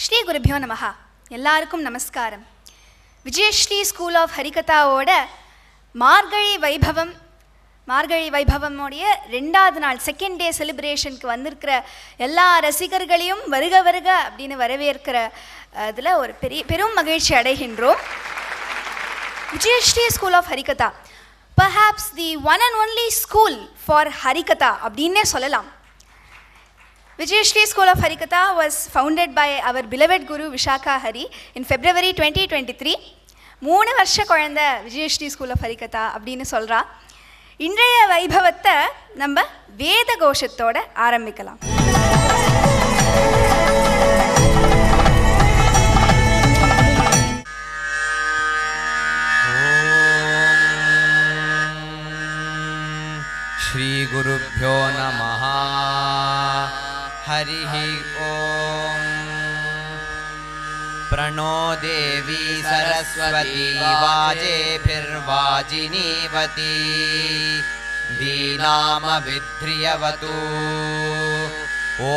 ஸ்ரீ குருபியோ நமஹா. எல்லாருக்கும் நமஸ்காரம். விஜயஸ்ரீ ஸ்கூல் ஆஃப் ஹரிகதாவோட மார்கழி வைபவமோடைய 2வது நாள் செகண்ட் டே செலிப்ரேஷனுக்கு வந்திருக்கிற எல்லா ரசிகர்களையும் வருக வருக அப்படின்னு வரவேற்கிற இதில் ஒரு பெரும் மகிழ்ச்சி அடைகின்றோம். Vijayashri school of Harikatha perhaps the one and only school for Harikatha அப்படின்னே சொல்லலாம். Vijayashree School of Harikatha was founded by our beloved Guru Vishakha Hari in February 2023. 3 வருஷ குழந்தை விஜயஸ்ரீ ஸ்கூல் ஆஃப் ஹரிகதா அப்படின்னு சொல்கிறா. இன்றைய வைபவத்தை நம்ம வேத கோஷத்தோட ஆரம்பிக்கலாம். ஸ்ரீ குருப்யோ நமஹ. हरिः ओम्. प्रणो देवी सरस्वती वाजेभिर्वाजिनीवती दीनामभिध्रियवतु. ॐ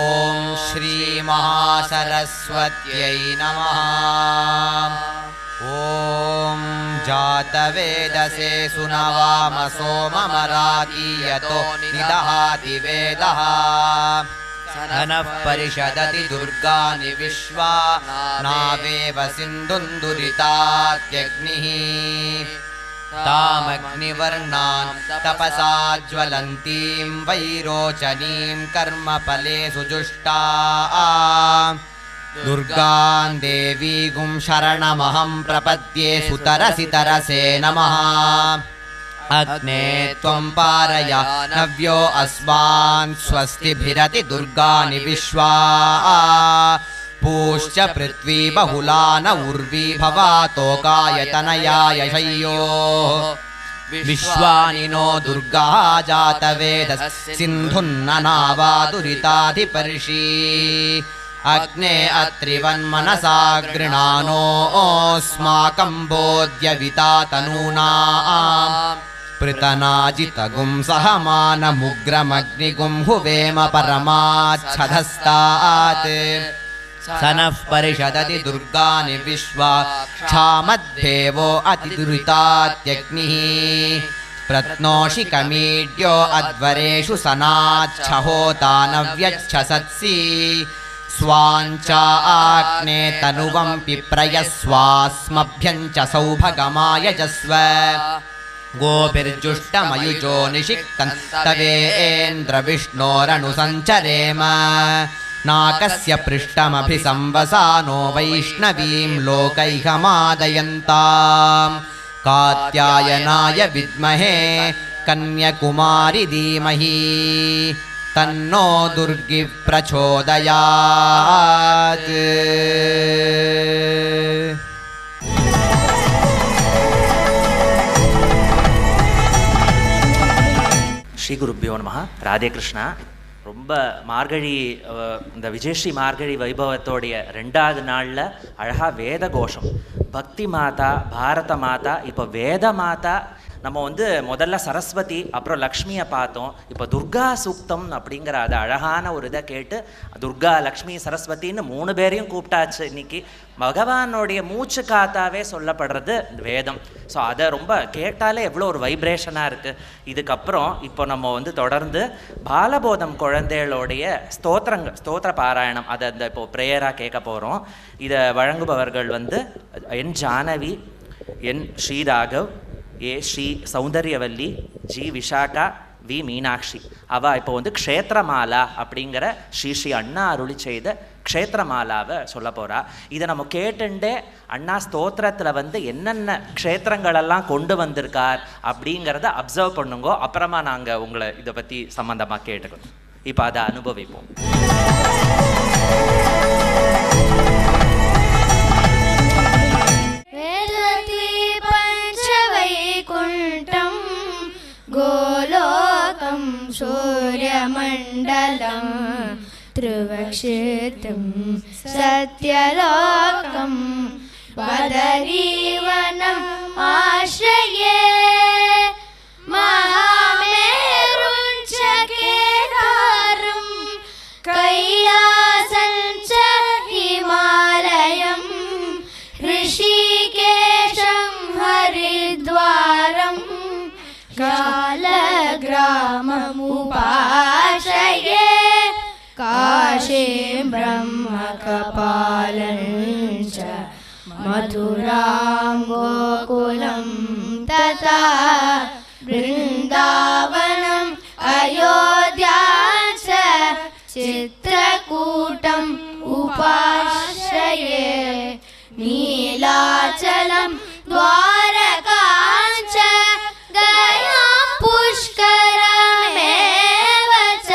श्री महासरस्वत्यै नमः. ॐ जातवेदसे सुनवाम सोममरातीयतो निदहाति वेदः. नः परिषदति दुर्गानि विश्वा नावेव सिन्धुन्दुरितात्यग्निः. तामग्निवर्णान् तपसा ज्वलन्तीं वैरोचनीं कर्मफले सुजुष्टा. दुर्गां देवीगुं शरणमहं प्रपद्ये सुतरसि तरसे नमः. अग्ने त्वं पारय नव्यो अस्मान् स्वस्तिभिरति दुर्गानि विश्वा. पूश्च पृथ्वी बहुला न उर्वी भवातोकायतनयाय शय्योः. विश्वानि नो दुर्गा जातवेदः सिन्धुन्ननावादुरिताधिपर्षि. अग्ने अत्रिवन्मनसा गृणानोऽस्माकं बोध्यविता तनूनाम्. पृतनाजितगुं सहमानमुग्रमग्निगुं हुवेम परमाच्छधस्तात्. स नः परिषदति दुर्गानि विश्वा क्षामद्देवो अतिदुरितात्यग्निः. प्रत्नोषि कमीड्यो अध्वरेषु सनाच्छहोता नव्यच्छसत्सि. स्वाञ्चाग्ने तनुवं पिप्रयस्वास्मभ्यं च सौभगमाय जस्व. गोभिर्जुष्टमयुजो निषिक्तं तवेन्द्रविष्णोरनुसञ्चरेम. नाकस्य पृष्ठमभिसंवसानो वैष्णवीं लोकैकमादयन्तां. कात्यायनाय विद्महे कन्याकुमारी धीमहि तन्नो दुर्गी प्रचोदयात्. ஸ்ரீ குருப்பியோ நமஹ. ராதே கிருஷ்ணா. ரொம்ப மார்கழி இந்த விஜயஸ்ரீ மார்கழி வைபவத்தோடைய 2வது நாளில் அழகாக வேத கோஷம். பக்தி மாதா, பாரத மாதா, இப்போ வேத மாதா. நம்ம முதல்ல சரஸ்வதி, அப்புறம் லக்ஷ்மியை பார்த்தோம். இப்போ துர்கா சூக்தம் அப்படிங்கிற அது அழகான ஒரு இதை கேட்டு துர்கா, லக்ஷ்மி, சரஸ்வதின்னு 3 பேரையும் கூப்பிட்டாச்சு. இன்னைக்கு பகவானுடைய மூச்சு காத்தாவே சொல்லப்படுறது வேதம். ஸோ அதை ரொம்ப கேட்டாலே எவ்வளோ ஒரு வைப்ரேஷனாக இருக்குது. இதுக்கப்புறம் இப்போ நம்ம தொடர்ந்து பாலபோதம் குழந்தைகளுடைய ஸ்தோத்திர பாராயணம் அதை இப்போது ப்ரேயராக கேட்க போகிறோம். இதை வழங்குபவர்கள் என் ஜானவி, என் ஸ்ரீராகவ், ஏ ஸ்ரீ சௌந்தர்யவல்லி, ஜி விஷாகா, வி மீனாட்சி. அவள் இப்போ க்ஷேத்திரமாலா அப்படிங்கிற ஸ்ரீ அண்ணா அருளி செய்த க்ஷேத்திரமாலாவை சொல்ல போகிறா. இதை நம்ம கேட்டுண்டே அண்ணா ஸ்தோத்திரத்தில் என்னென்ன க்ஷேத்திரங்களெல்லாம் கொண்டு வந்திருக்கார் அப்படிங்கிறத அப்சர்வ் பண்ணுங்கோ. அப்புறமா நாங்கள் உங்களை இதை பற்றி சம்மந்தமாக கேட்டுக்கணும். இப்போ அதை அனுபவிப்போம். वैकुण्ठं गोलोकं सूर्यमण्डलं त्रिवक्षितं सत्यलोकं बदरीवनम् आश्रये. महामेरुं च केदारं कैलासं च हिमालयं. ब्रह्मकपालं च मथुरां गोकुलं तथा वृन्दावनम् अयोध्यां च चित्रकूटम् उपाश्रये नीलाचलं द्वारकां च गयां पुष्करमेव च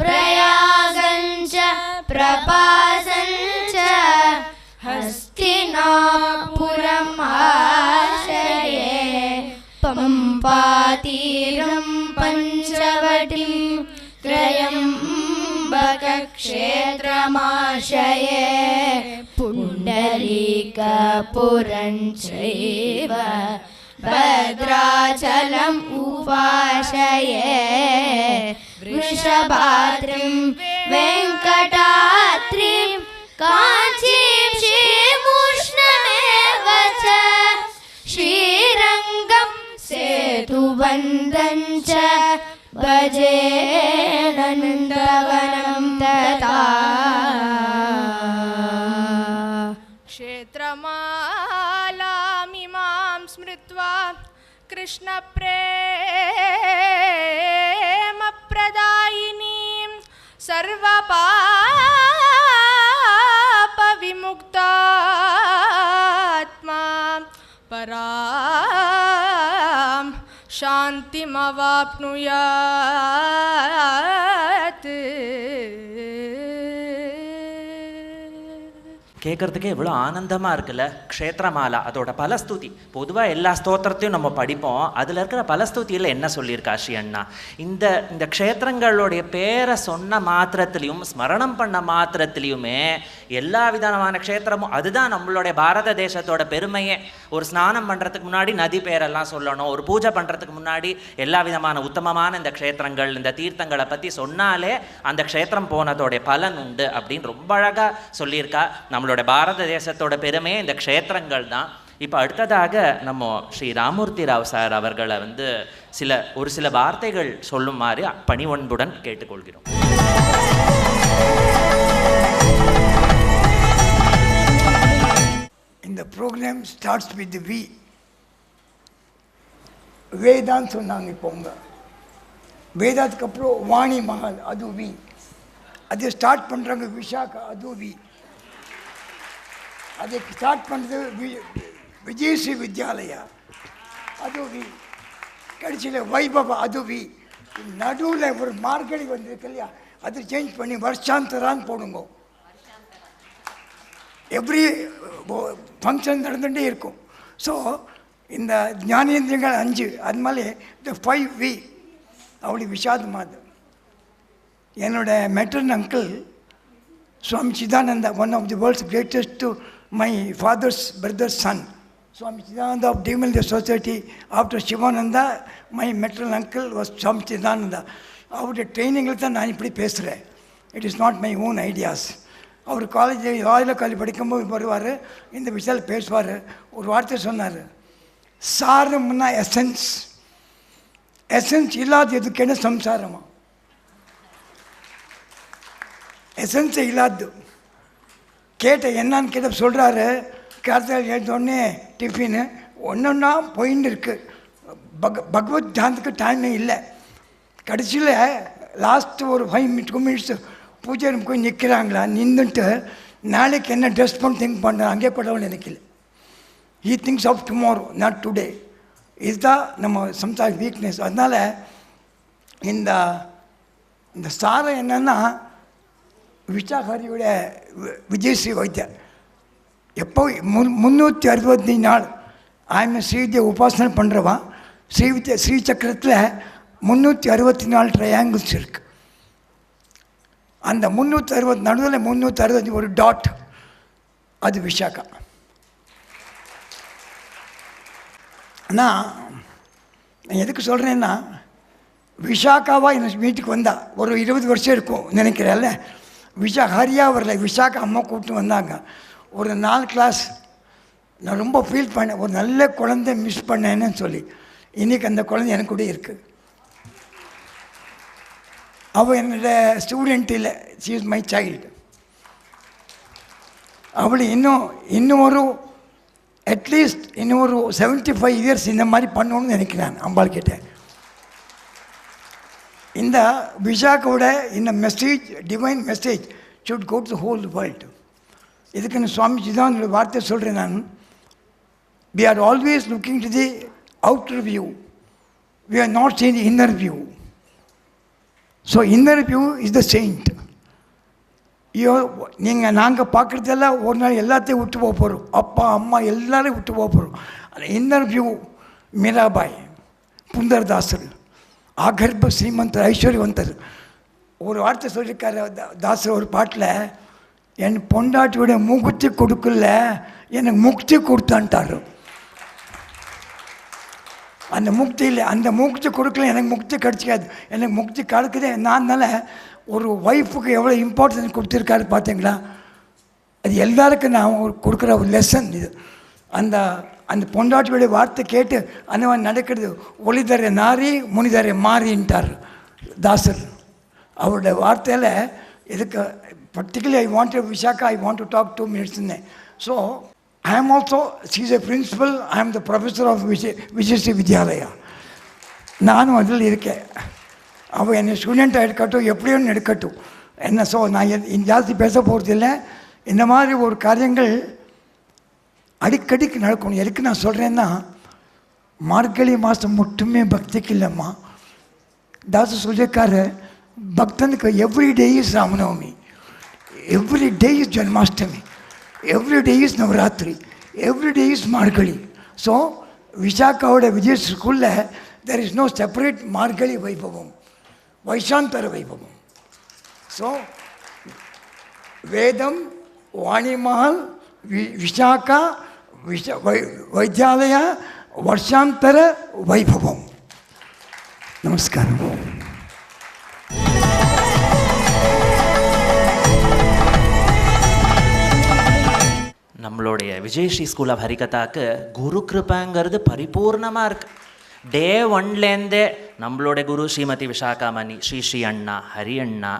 प्रयागं च प्रपासं च हस्तिनापुरम् आश्रये पम्पातीरं पञ्चवटीं त्रयम्बकक्षेत्रमाश्रये पुण्डरीकपुरं चैव भद्राचलम् उपाश्रये वृषभाद्रिं वेङ्कटाद्रिं काञ्चीं श्रीमुष्णमेव च श्रीरङ्गं सेतुबन्धं च भजे नन्दवनं तथा क्षेत्रमालामिमां स्मृत्वा कृष्णप्रेमप्रदायिनीं सर्वपापविमुक्तात्मा परां शान्तिमवाप्नुयात्. கேட்குறதுக்கே எவ்வளோ ஆனந்தமாக இருக்குல்ல. க்ஷேத்திரமாலா அதோட பலஸ்துதி. பொதுவாக எல்லா ஸ்தோத்திரத்தையும் நம்ம படிப்போம். அதில் இருக்கிற பலஸ்துதியில் என்ன சொல்லியிருக்கா ஸ்ரீ அண்ணா? இந்த க்ஷேத்திரங்களுடைய பேரை சொன்ன மாத்திரத்துலேயும் ஸ்மரணம் பண்ண மாத்திரத்துலேயுமே எல்லா விதமான க்ஷேத்திரமும், அதுதான் நம்மளுடைய பாரத தேசத்தோட பெருமையே. ஒரு ஸ்நானம் பண்ணுறதுக்கு முன்னாடி நதி பேரெல்லாம் சொல்லணும். ஒரு பூஜை பண்ணுறதுக்கு முன்னாடி எல்லா விதமான உத்தமமான இந்த க்ஷேத்திரங்கள், இந்த தீர்த்தங்களை பற்றி சொன்னாலே அந்த க்ஷேத்திரம் போனதோடைய பலன் உண்டு அப்படின்னு ரொம்ப அழகாக சொல்லியிருக்கா. நம்மளோட பாரத தேசத்தோட பெருமையே இந்த க்ஷேத்திரங்கள் தான். இப்போ அடுத்ததாக நம்ம ஸ்ரீ ராமூர்த்தி ராவ் சார் அவர்களை ஒரு சில வார்த்தைகள் சொல்லுமாறு பணிவன்புடன் கேட்டுக்கொள்கிறோம். இந்த ப்ரோக்ராம் ஸ்டார்ட்ஸ் வித் வி. வேதான்னு சொன்னாங்க. இப்போ உங்க வேதாத்துக்கு அப்புறம் வாணி மகால், அது வி. அதை ஸ்டார்ட் பண்ணுறாங்க விஷாகா, அது வி. அதை ஸ்டார்ட் பண்ணுறது விஜயஸ்ரீ வித்யாலயா, அது வி. கடைசியில் வைபவா, அது வி. நடுவில் ஒரு மார்கழி வந்திருக்கு இல்லையா, அது சேஞ்ச் பண்ணி வருஷாந்தரான்னு போடுங்க. எவ்ரி ஃபங்க்ஷன் நடந்துகிட்டே இருக்கும். ஸோ இந்த ஞானேந்திரங்கள் 5, அது மாதிரி இந்த 5 வி அப்படி விஷாத மாதம். என்னோட maternal uncle Swami Chidananda, one of the world's greatest to my father's brother's son. Swami Chidananda of Divine Society. After Sivananda my maternal uncle was Swami Chidananda. அவருடைய ட்ரைனிங்கில் தான் நான் இப்படி பேசுகிறேன். It is not my own ideas. அவர் காலேஜில் ராயல காலேஜ் படிக்கும்போது வருவார், இந்த விஷயத்தில் பேசுவார். ஒரு வார்த்தை சொன்னார், சாரம்னா எசன்ஸ், எசன்ஸ் இல்லாத எதுக்கேன சம்சாரமா. எசன்ஸ் இல்லாது கேட்ட என்னன்னு கேட்ட சொல்கிறாரு. காலத்தில் எழுந்தோடனே டிஃபின்னு ஒன்றா போயின்னு இருக்குது. பகவத் தியானத்துக்கு டைமே இல்லை. கடைசியில் லாஸ்ட்டு ஒரு 2 மினிட்ஸ் பூஜை போய் நிற்கிறாங்களா, நின்றுட்டு நாளைக்கு என்ன ட்ரெஸ் பண்ணி திங்க் பண்ணுறேன். அங்கே கூட நினைக்கல. He thinks of tomorrow, not today. இதுதான் நம்ம சம்சார வீக்னஸ். அதனால் இந்த சாரம் என்னென்னா, விஷாகாரியோட விஜயஸ்ரீ வைத்தியர் எப்போ 365 நாள் ஆய்மை ஸ்ரீவித்யை உபாசனை பண்ணுறவா. ஸ்ரீ சக்கரத்தில் 364 ட்ரையாங்கிள்ஸ் இருக்குது. அந்த 360 நடுவில் 365 ஒரு டாட், அது விஷாக்கா. ஆனால் நான் எதுக்கு சொல்கிறேன்னா, விஷாக்காவாக எனக்கு வீட்டுக்கு வந்தா ஒரு 20 வருஷம் இருக்கும் நினைக்கிறேன்ல. ஹரியாக வரல, விஷாக்கா அம்மா கூப்பிட்டு வந்தாங்க. ஒரு 4 கிளாஸ் நான் ரொம்ப ஃபீல் பண்ணேன், ஒரு நல்ல குழந்தை மிஸ் பண்ணேன்னு சொல்லி. இன்றைக்கி அந்த குழந்தை எனக்கு கூட இருக்குது. அவள் என்னோட ஸ்டூடெண்ட் இல்லை, ஷி இஸ் மை சைல்டு. அவள் இன்னும் ஒரு அட்லீஸ்ட் இன்னும் ஒரு 75 இயர்ஸ் இந்த மாதிரி பண்ணணும்னு நினைக்கிறேன் அம்பாள் கிட்ட. இந்த விஷாக்கோட இந்த message, divine message should go to whole world. இதுக்குன்னு சுவாமிஜி தான் என்னோடய வார்த்தை சொல்கிறேன் நான். We are always looking to the outer view. We are not seeing the inner view. So inner view is the saint. நாங்கள் பார்க்குறதெல்லாம் ஒரு நாள் எல்லாத்தையும் விட்டு போக போகிறோம். அப்பா அம்மா எல்லாரையும் விட்டு போக போகிறோம். அந்த இன்னர் வியூ மீராபாய், புந்தர்தாசர், ஆகர்ப ஸ்ரீமந்தர், ஐஸ்வர்யவந்தர் ஒரு வார்த்தை சொல்லியிருக்காரு தாசர் ஒரு பாட்டில், என் பொண்டாட்டியோட முகுத்தி கொடுக்கல எனக்கு முக்தி கொடுத்தான்ட்டார். அந்த முக்தியில் அந்த முக்தி கொடுக்கல எனக்கு முக்தி கிடச்சிக்காது, எனக்கு முக்தி கிடைக்குது. நான் ஒரு ஒய்ஃபுக்கு எவ்வளோ இம்பார்ட்டன்ஸ் கொடுத்துருக்காரு பார்த்தீங்களா? அது எல்லாருக்கும் நான் கொடுக்குற ஒரு லெசன் இது. அந்த அந்த பொண்டாட்டியோடைய வார்த்தை கேட்டு அந்த மாதிரி நடக்கிறது. ஒளிதர நாரி முனிதர மாறின்ட்டார் தாசர். அவருடைய வார்த்தையில் இதுக்கு particularly I wanted Vishaka, I want to talk 2 minutes in there. So I am also, she is a principal, I am the professor of Vijayasri Vidyalaya. நானும் அதில் இருக்கேன். அவள் என்னை ஸ்டூடெண்ட்டாக எடுக்கட்டும், எப்படியும் எடுக்கட்டும் என்ன. ஸோ நான் ஜாஸ்தி பேச போகிறதில்லை. இந்த மாதிரி ஒரு காரியங்கள் அடிக்கடிக்கு நடக்கணும். எதுக்கு நான் சொல்கிறேன்னா, மார்கழி மாதம் மட்டுமே பக்திக்கு இல்லைம்மா. தாச சொல்லியிருக்காரு, பக்தனுக்கு every day is Ramanavami, every day is Janmashtami, every day is Navaratri, every day is Margazhi. So விஷாக்காவோட விஜய் ஸ்கூலில் there is no separate Margazhi Vaibhavam, வைஷாந்தர வைபவம். ஸோ வேதம், வாணிமஹல், விஷாக்கா, வைத்யாலய வருஷாந்தர வைபவம். நமஸ்காரம். நம்மளுடைய விஜயஸ்ரீ ஸ்கூல் ஆஃப் ஹரிகதாக்கு குரு கிருபைங்கிறது பரிபூர்ணமாக இருக்குது. டே 1லேருந்தே நம்மளுடைய குரு ஸ்ரீமதி விஷாகாமணி, ஸ்ரீ அண்ணா, ஹரி அண்ணா,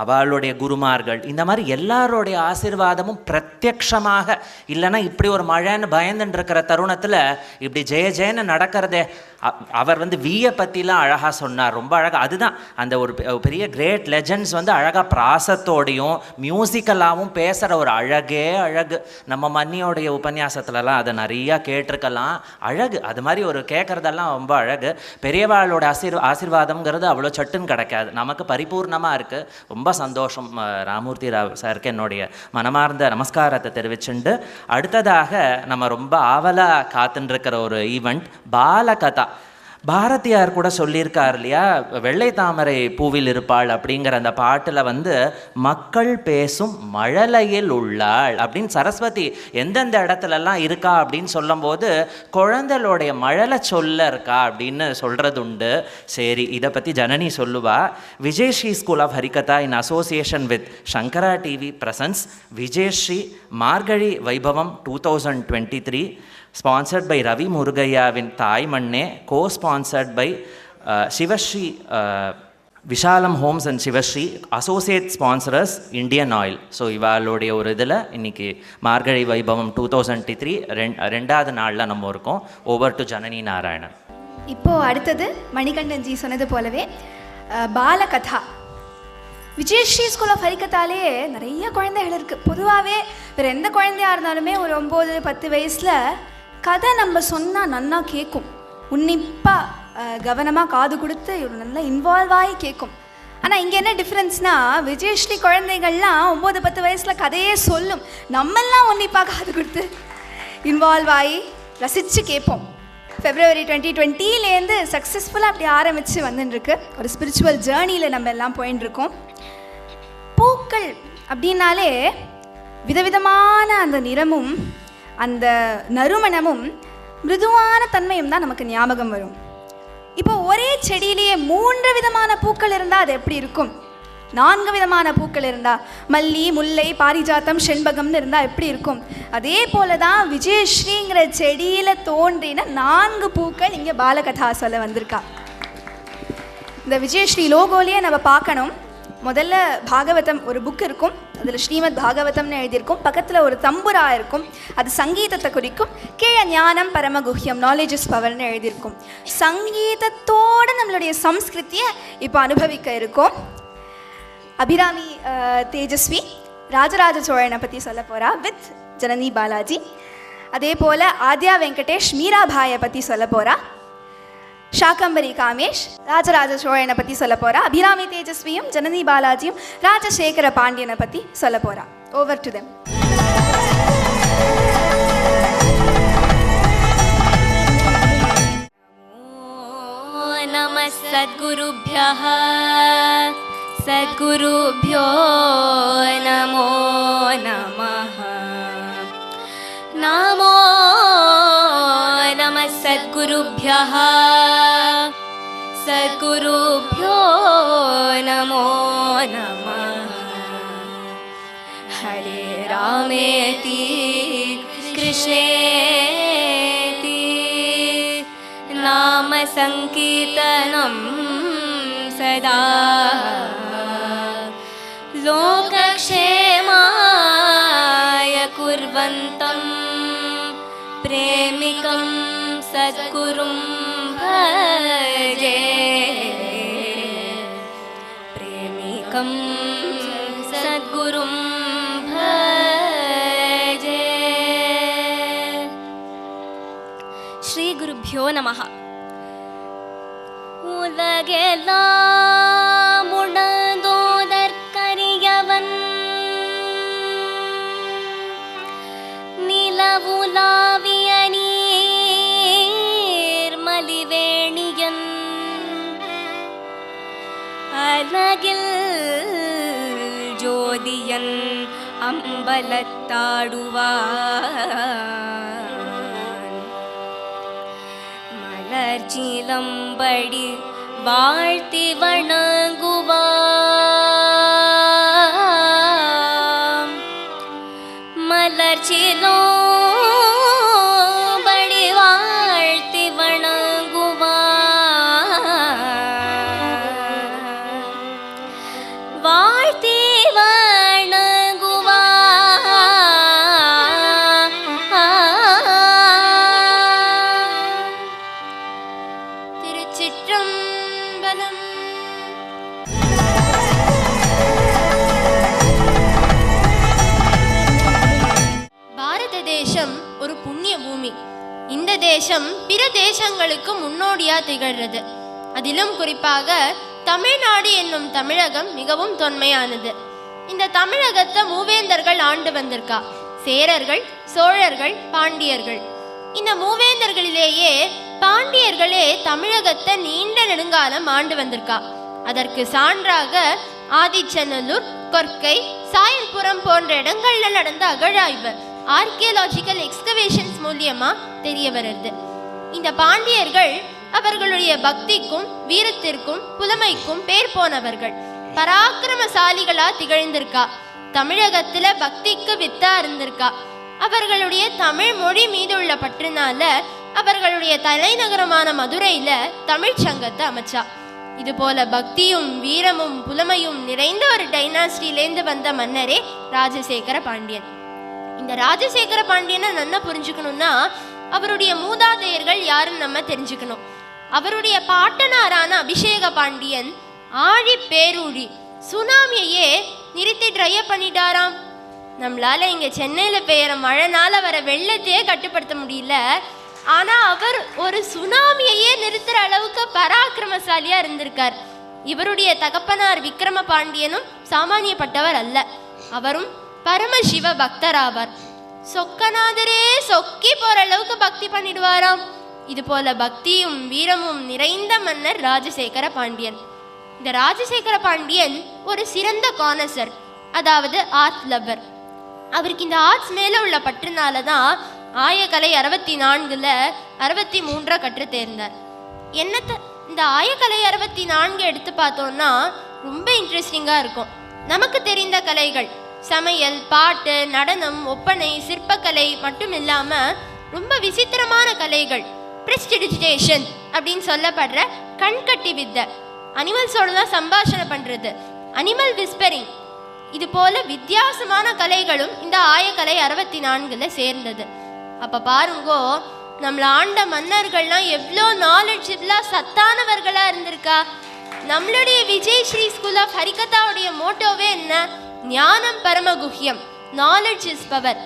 அவளுடைய குருமார்கள், இந்த மாதிரி எல்லாரோடைய ஆசீர்வாதமும் பிரத்யக்ஷமாக. இல்லைன்னா இப்படி ஒரு மழைன்னு பயந்துட்டு இருக்கிற தருணத்தில் இப்படி ஜெயன்னு நடக்கிறதே. அவர் வியை பற்றிலாம் அழகாக சொன்னார், ரொம்ப அழகாக. அதுதான் அந்த ஒரு பெரிய கிரேட் லெஜண்ட்ஸ் அழகாக பிராசத்தோடையும் மியூசிக்கலாகவும் பேசுகிற ஒரு அழகே அழகு. நம்ம மன்னியோடைய உபன்யாசத்துலலாம் அதை நிறையா கேட்டிருக்கலாம். அழகு அது மாதிரி ஒரு கேட்குறதெல்லாம் ரொம்ப அழகு. பெரியவாளோட ஆசீர்வாதம்ங்கிறது அவ்வளோ சட்டுன்னு கிடைக்காது, நமக்கு பரிபூர்ணமாக இருக்குது. ரொம்ப சந்தோஷம். ராமூர்த்தி ராவ் சாருக்கு என்னுடைய மனமார்ந்த நமஸ்காரத்தை தெரிவிச்சுண்டு, அடுத்ததாக நம்ம ரொம்ப ஆவலாக காத்துருக்கிற ஒரு ஈவெண்ட் பாலகதா. பாரதியார் கூட சொல்லியிருக்கார் இல்லையா, வெள்ளை தாமரை பூவில் இருப்பாள் அப்படிங்கிற அந்த பாட்டில் மக்கள் பேசும் மழலையில் உள்ளாள் அப்படின்னு சரஸ்வதி எந்தெந்த இடத்துலலாம் இருக்கா அப்படின்னு சொல்லும்போது குழந்தைகளுடைய மழலை சொல்ல இருக்கா அப்படின்னு சொல்கிறது உண்டு. சரி, இதை பற்றி ஜனனி சொல்லுவா. Vijayashri school of Harikatha in association with Shankara TV presents Vijayashri Margazhi Vaibhavam 2023, sponsored by Ravi Murugayavin Thai Manne, co-sponsored by Shivashri Vishalam Homes and Shivashri, associate sponsors Indian Oil. So இவாளுடைய ஒரு இதில் இன்றைக்கி மார்கழி வைபவம் 2023 ரெண்டாவது நாளில் நம்ம இருக்கோம். Over to Janani Narayanan. இப்போது அடுத்தது மணிகண்டன்ஜி சொன்னது போலவே பாலகதா. விஜயஸ்ரீ ஸ்கூல் ஆஃப் ஹரிகதாலே நிறைய குழந்தைகள் இருக்குது. பொதுவாகவே வேறு எந்த குழந்தையாக இருந்தாலுமே ஒரு 9-10 வயசில் கதை நம்ம சொன்னால் நன்னா கேட்கும், உன்னிப்பாக கவனமாக காது கொடுத்து நல்லா இன்வால்வ் ஆகி கேட்கும். ஆனால் இங்கே என்ன டிஃப்ரென்ஸ்னால், விஜயஸ்ரீ குழந்தைகள்லாம் 9-10 வயசில் கதையே சொல்லும், நம்மெல்லாம் உன்னிப்பாக காது கொடுத்து இன்வால்வ் ஆகி ரசித்து கேட்போம். February 2020 சக்ஸஸ்ஃபுல்லாக அப்படி ஆரம்பித்து வந்துட்டுருக்கு. ஒரு ஸ்பிரிச்சுவல் ஜேர்னியில் நம்ம எல்லாம் போயின்ட்டுருக்கோம். பூக்கள் அப்படின்னாலே விதவிதமான அந்த நிறமும் அந்த நறுமணமும் மிருதுவான தன்மையும் தான் நமக்கு ஞாபகம் வரும். இப்போ ஒரே செடியிலேயே 3 விதமான பூக்கள் இருந்தால் அது எப்படி இருக்கும்? 4 விதமான பூக்கள் இருந்தால், மல்லி, முல்லை, பாரிஜாத்தம், செண்பகம்னு இருந்தால் எப்படி இருக்கும்? அதே போல தான் விஜயஸ்ரீங்கிற செடியில் தோன்றின 4 பூக்கள் இங்கே பாலகதா சொல்ல வந்திருக்கா. இந்த விஜயஸ்ரீ லோகோலேயே நம்ம பார்க்கணும், முதல்ல பாகவதம் ஒரு புக் இருக்கும், அதில் ஸ்ரீமத் பாகவதம்னு எழுதியிருக்கும். பக்கத்தில் ஒரு தம்புரா இருக்கும், அது சங்கீதத்தை குறிக்கும். கீழே ஞானம் பரமகுஹ்யம், நாலேஜ் இஸ் பவர்னு எழுதியிருக்கும். சங்கீதத்தோடு நம்மளுடைய சம்ஸ்கிருத்தியை இப்போ அனுபவிக்க இருக்கோம். அபிராமி தேஜஸ்வி ராஜராஜ சோழனை பற்றி சொல்ல போகிறா வித் ஜனனி பாலாஜி. அதே போல் ஆத்யா வெங்கடேஷ் மீராபாயை பற்றி சொல்ல போகிறா. ஷாக்கம்பரி காமேஷ் ராஜராஜ சோழனை பற்றி சொல்ல போகிறா. அபிராமி தேஜஸ்வியும் ஜனனி பாலாஜியும் ராஜசேகர பாண்டியனை பற்றி சொல்ல போகிறா. Over to them. நம சத்குருப்யஹ சத்குருப்யோ நமோ நமஹ நமோ நம சத்குருப்யஹ சத்குருப்யோ நமோ நமஹ ஹரே ராமேதி கிருஷ்ணேதி நாம சங்கீர்த்தனம் சதா லோகக்ஷேமாய குர்வந்தம் பிரேமிகம் சத்குரும் பஜே பிரேமிகம் சத்குரும் பஜே. ஸ்ரீ குருப்யோ நமஹ. உலகெல்லாம் உணர்ந்தோதற்கரியவன் நிலவுலாவிய நீர் மலிவேணியன் அழகில் ஜோதியன் அம்பலத்தாடுவான் மலர்ச்சிலம்படி வாழ்த்தி வணங்குவாம் மலர்ச்சிலம்படி வாழ்த்தி வணங்குவாம் வாழ்த்தி திருச்சிற்றம்பலம். பாரத தேசம் ஒரு புண்ணிய பூமி. இந்த தேசம் பிற தேசங்களுக்கு முன்னோடியா திகழ்கிறது. அதிலும் குறிப்பாக தமிழ்நாடு என்னும் தமிழகம் மிகவும் தொன்மையானது. இந்த தமிழகத்தை மூவேந்தர்கள் ஆண்டு வந்திருக்கா. சேரர்கள், சோழர்கள், பாண்டியர்கள். இந்த மூவேந்தர்களிலேயே பாண்டியர்களே தமிழகத்தை நீண்ட நெடுங்காலம் ஆண்டு வந்திருக்கா. அதற்கு சான்றாக ஆதிச்சநல்லூர், கொர்க்கை, சாயல்புரம் போன்ற இடங்கள்ல நடந்த அகழாய்வு, ஆர்கியலாஜிக்கல் எக்ஸ்கவேஷன்ஸ் மூலியமா தெரிய வருது. இந்த பாண்டியர்கள் அவர்களுடைய பக்திக்கும் வீரத்திற்கும் புலமைக்கும் பேர் போனவர்கள். பராக்கிரமசாலிகளா திகழ்ந்திருக்கா. தமிழகத்துல பக்திக்கு வித்தா இருந்திருக்கா. அவர்களுடைய தமிழ் மொழி மீது உள்ள பற்றுனால அவர்களுடைய தலைநகரமான மதுரையில தமிழ் சங்கத்தை அமைச்சா. இது போல பக்தியும் வீரமும் புலமையும் நிறைந்த ஒரு டைனாஸ்டிலேருந்து வந்த மன்னரே ராஜசேகர பாண்டியன். இந்த ராஜசேகர பாண்டியனை நல்லா புரிஞ்சுக்கணும்னா அவருடைய மூதாதையர்கள் யாருன்னு நம்ம தெரிஞ்சுக்கணும். அவருடைய பாட்டனாரான அபிஷேக பாண்டியன் ஆழி பேரூழி சுனாமியையே நிறுத்தி ட்ரை பண்ணிட்டாராம். நம்மளால இங்க சென்னையில பெய்யற மழைனால வர வெள்ளத்தையே கட்டுப்படுத்த முடியல. ஆனா அவர் ஒரு சுனாமியையே நிறுத்துற அளவுக்கு பராக்கிரமசாலியா இருந்திருக்கார். இவருடைய தகப்பனார் விக்ரம பாண்டியனும் சாமானியப்பட்டவர் அல்ல. அவரும் பரமசிவ பக்தராவார். சொக்கநாதரே சொக்கி போற அளவுக்கு பக்தி பண்ணிடுவாராம். இது போல பக்தியும் வீரமும் நிறைந்த மன்னர் ராஜசேகர பாண்டியன். இந்த ராஜசேகர பாண்டியன் ஒரு சிறந்த கானசர், அதாவது ஆர்ட் லவர். அவருக்கு இந்த ஆர்ட்ஸ் மேல உள்ள பற்றுனால தான் ஆயக்கலை 64ல் 63 கற்று தேர்ந்தார். என்னத்தை இந்த ஆயக்கலை 64 எடுத்து பார்த்தோம்னா ரொம்ப இன்ட்ரெஸ்டிங்காக இருக்கும். நமக்கு தெரிந்த கலைகள் சமையல், பாட்டு, நடனம், ஒப்பனை, சிற்பக்கலை மட்டும் இல்லாமல் ரொம்ப விசித்திரமான கலைகள், பிரெஸ்டிடிஜிடேஷன் அப்படின்னு சொல்லப்படுற கண்கட்டி வித்தை, அனிமல்ஸோட தான் சம்பாஷணை பண்ணுறது, அனிமல் விஸ்பரிங், இது போல வித்தியாசமான கலைகளும் இந்த ஆயக்கலை 64ல் சேர்ந்தது. அப்போ பாருங்கோ, நம்மளை ஆண்ட மன்னர்கள்லாம் எவ்வளோ நாலெட்ஜிபிளாக சத்தானவர்களாக இருந்திருக்கா. நம்மளுடைய விஜய் ஸ்ரீ ஸ்கூல் ஆஃப் ஹரிகதாவுடைய மோட்டோவே என்ன? ஞானம் பரமகுஹ்யம், நாலெட்ஜ் இஸ் பவர்.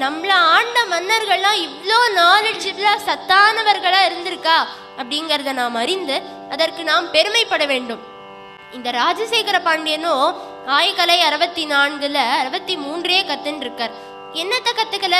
நம்மளை ஆண்ட மன்னர்கள்லாம் இவ்வளோ நாலெட்ஜிபிளாக சத்தானவர்களாக இருந்திருக்கா அப்படிங்கிறத நாம் அறிந்து அதற்கு நாம் பெருமைப்பட வேண்டும். இந்த ராஜசேகர பாண்டியனோ ஆயக்கலை 64ல் 63 கத்துன்னு இருக்கார். என்னத்தை கத்துக்கல?